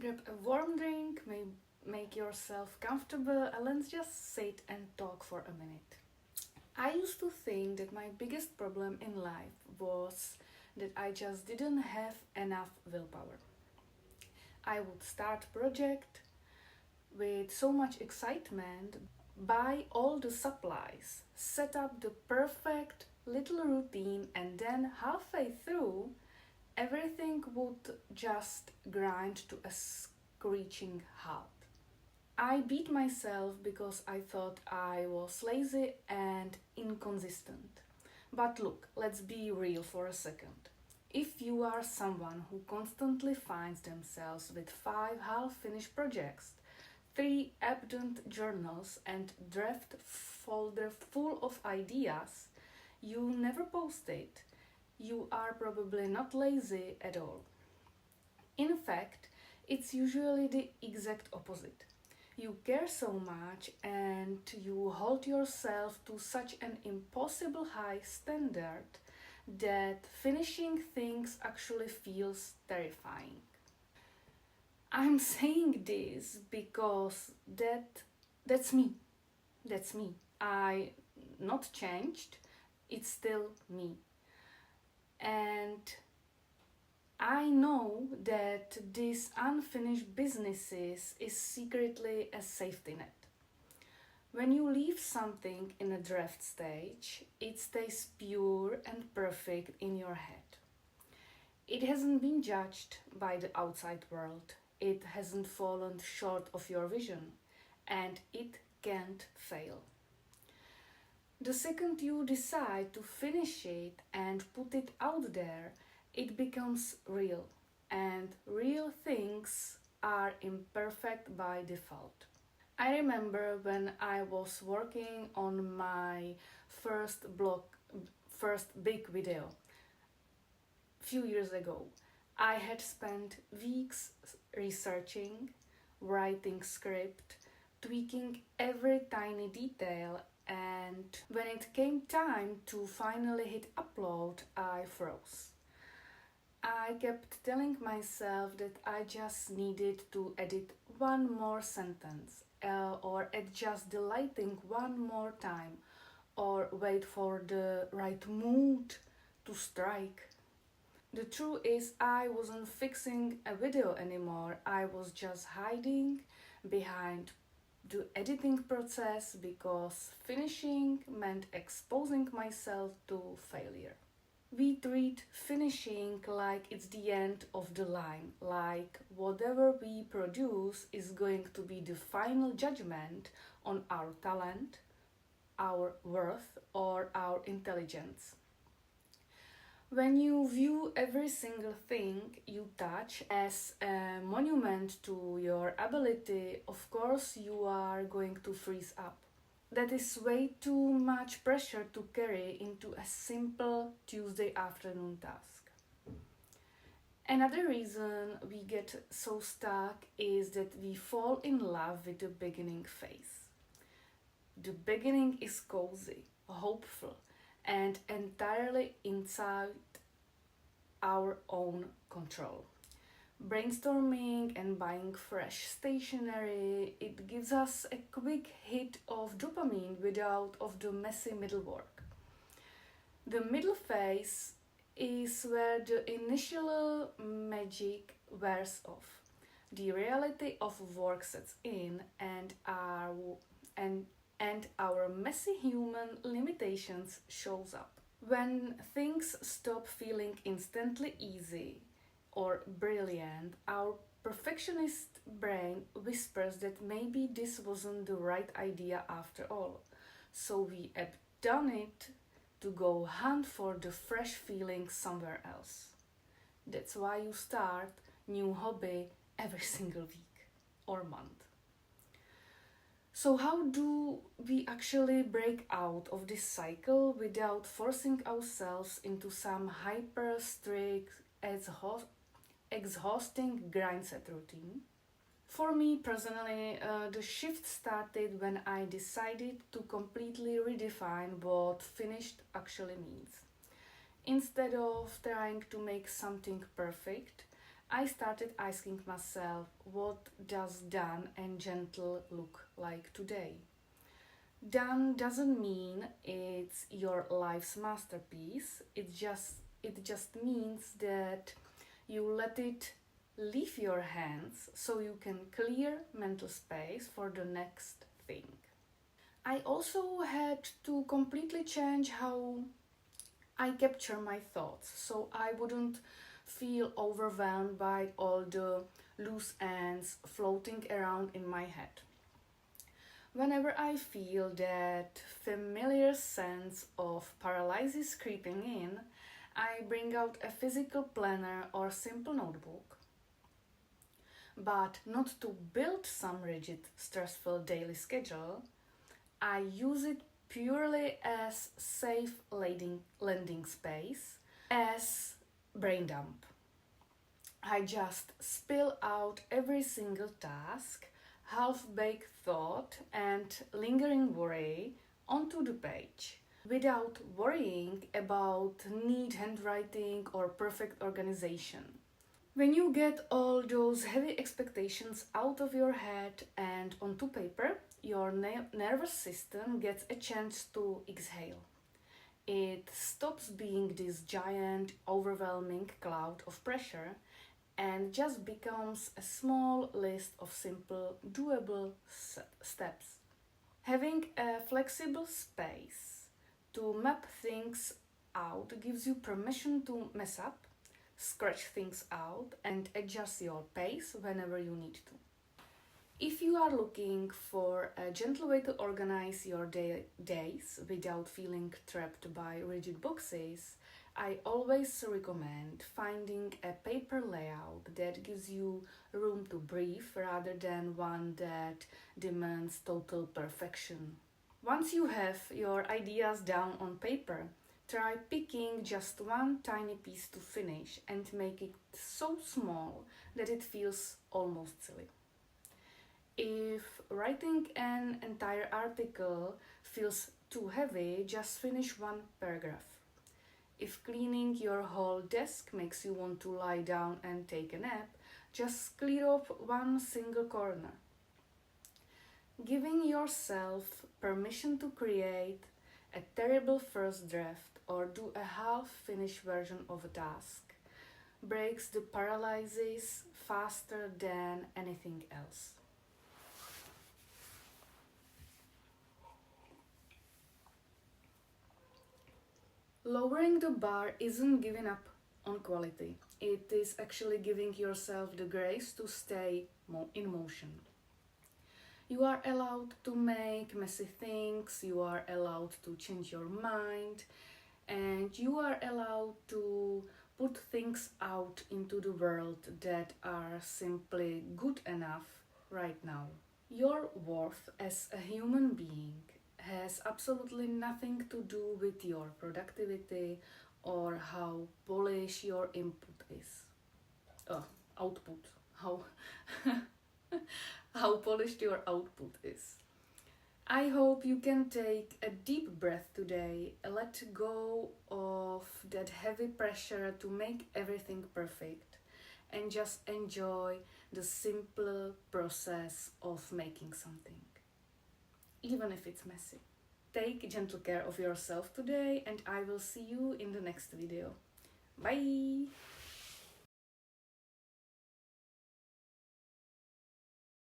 Grab a warm drink, make yourself comfortable, and let's just sit and talk for a minute. I used to think that my biggest problem in life was that I just didn't have enough willpower. I would start a project with so much excitement, buy all the supplies, set up the perfect little routine, and then halfway through, everything would just grind to a screeching halt. I beat myself because I thought I was lazy and inconsistent. But look, let's be real for a second. If you are someone who constantly finds themselves with 5 half-finished projects, 3 abandoned journals and draft folder full of ideas, you never post it. You are probably not lazy at all. In fact, it's usually the exact opposite. You care so much and you hold yourself to such an impossible high standard that finishing things actually feels terrifying. I'm saying this because that's me. That's me. I not changed. It's still me. And I know that this unfinished businesses is secretly a safety net. When you leave something in a draft stage, it stays pure and perfect in your head. It hasn't been judged by the outside world, it hasn't fallen short of your vision, and it can't fail. The second you decide to finish it and put it out there, it becomes real, and real things are imperfect by default. I remember when I was working on my first big video few years ago. I had spent weeks researching, writing script, tweaking every tiny detail, and when it came time to finally hit upload, I froze. I kept telling myself that I just needed to edit one more sentence, or adjust the lighting one more time, or wait for the right mood to strike. The truth is, I wasn't fixing a video anymore, I was just hiding behind the editing process because finishing meant exposing myself to failure. We treat finishing like it's the end of the line, like whatever we produce is going to be the final judgment on our talent, our worth, or our intelligence. When you view every single thing you touch as a monument to your ability, of course you are going to freeze up. That is way too much pressure to carry into a simple Tuesday afternoon task. Another reason we get so stuck is that we fall in love with the beginning phase. The beginning is cozy, hopeful, and entirely inside our own control. Brainstorming and buying fresh stationery, it gives us a quick hit of dopamine without of the messy middle work. The middle phase is where the initial magic wears off. The reality of work sets in and our messy human limitations shows up. When things stop feeling instantly easy or brilliant, our perfectionist brain whispers that maybe this wasn't the right idea after all. So we abandon it to go hunt for the fresh feeling somewhere else. That's why you start new hobby every single week or month. So how do we actually break out of this cycle without forcing ourselves into some hyper strict, exhausting grind set routine? For me personally, the shift started when I decided to completely redefine what finished actually means. Instead of trying to make something perfect, I started asking myself, what does done and gentle look like today? Done doesn't mean it's your life's masterpiece. It just means that you let it leave your hands so you can clear mental space for the next thing. I also had to completely change how I capture my thoughts so I wouldn't feel overwhelmed by all the loose ends floating around in my head. Whenever I feel that familiar sense of paralysis creeping in, I bring out a physical planner or simple notebook, but not to build some rigid, stressful daily schedule. I use it purely as safe landing space, as brain dump. I just spill out every single task, half-baked thought and lingering worry onto the page without worrying about neat handwriting or perfect organization. When you get all those heavy expectations out of your head and onto paper, your nervous system gets a chance to exhale. It stops being this giant, overwhelming cloud of pressure and just becomes a small list of simple, doable steps. Having a flexible space to map things out gives you permission to mess up, scratch things out, and adjust your pace whenever you need to. If you are looking for a gentle way to organize your days without feeling trapped by rigid boxes, I always recommend finding a paper layout that gives you room to breathe rather than one that demands total perfection. Once you have your ideas down on paper, try picking just one tiny piece to finish and make it so small that it feels almost silly. If writing an entire article feels too heavy, just finish one paragraph. If cleaning your whole desk makes you want to lie down and take a nap, just clear up one single corner. Giving yourself permission to create a terrible first draft or do a half finished version of a task breaks the paralysis faster than anything else. Lowering the bar isn't giving up on quality. It is actually giving yourself the grace to stay in motion. You are allowed to make messy things, you are allowed to change your mind, and you are allowed to put things out into the world that are simply good enough right now. Your worth as a human being has absolutely nothing to do with your productivity or how polished your input is. Output. How how polished your output is. I hope you can take a deep breath today, let go of that heavy pressure to make everything perfect, and just enjoy the simple process of making something, even if it's messy. Take gentle care of yourself today, and I will see you in the next video. Bye!